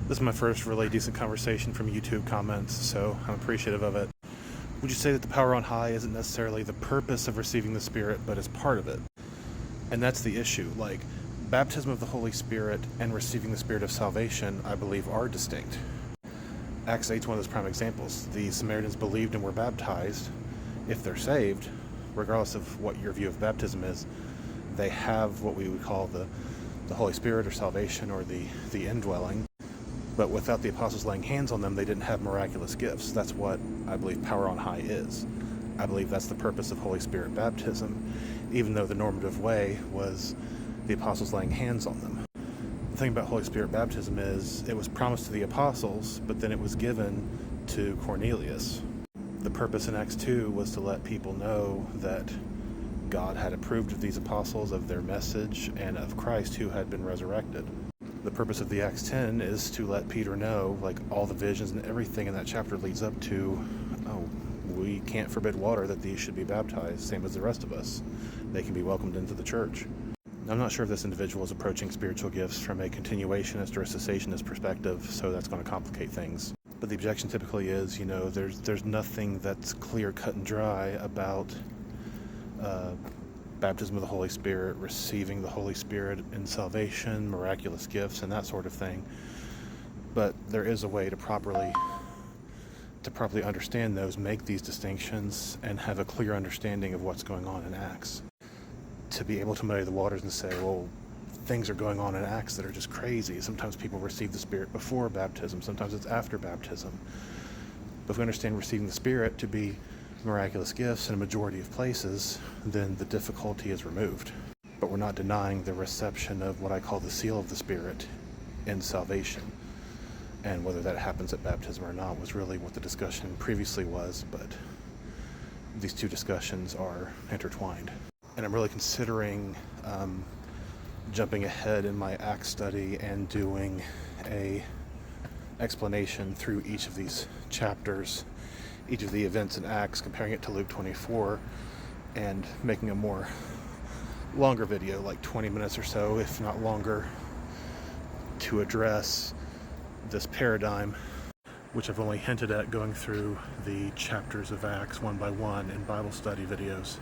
This is my first really decent conversation from YouTube comments, so I'm appreciative of it. Would you say that the power on high isn't necessarily the purpose of receiving the Spirit, but is part of it? And that's the issue. Like, baptism of the Holy Spirit and receiving the Spirit of salvation, I believe, are distinct. Acts 8 is one of those prime examples. The Samaritans believed and were baptized. If they're saved, regardless of what your view of baptism is, they have what we would call the Holy Spirit or salvation or the indwelling. But without the apostles laying hands on them, they didn't have miraculous gifts. That's what I believe power on high is. I believe that's the purpose of Holy Spirit baptism, even though the normative way was the apostles laying hands on them. The thing about Holy Spirit baptism is it was promised to the apostles, but then it was given to Cornelius. The purpose in Acts 2 was to let people know that God had approved of these apostles, of their message, and of Christ who had been resurrected. The purpose of the Acts 10 is to let Peter know, like, all the visions and everything in that chapter leads up to, we can't forbid water, that these should be baptized, same as the rest of us. They can be welcomed into the church. I'm not sure if this individual is approaching spiritual gifts from a continuationist or a cessationist perspective, so that's going to complicate things. But the objection typically is, there's nothing that's clear, cut, and dry about baptism of the Holy Spirit, receiving the Holy Spirit in salvation, miraculous gifts, and that sort of thing. But there is a way to properly understand those, make these distinctions, and have a clear understanding of what's going on in Acts. To be able to muddy the waters and say, well, things are going on in Acts that are just crazy. Sometimes people receive the Spirit before baptism, sometimes it's after baptism. But if we understand receiving the Spirit to be miraculous gifts in a majority of places, then the difficulty is removed. But we're not denying the reception of what I call the seal of the Spirit in salvation. And whether that happens at baptism or not was really what the discussion previously was, but these two discussions are intertwined. And I'm really considering jumping ahead in my Acts study and doing a explanation through each of these chapters, each of the events in Acts, comparing it to Luke 24, and making a more longer video, like 20 minutes or so, if not longer, to address this paradigm, which I've only hinted at going through the chapters of Acts one by one in Bible study videos.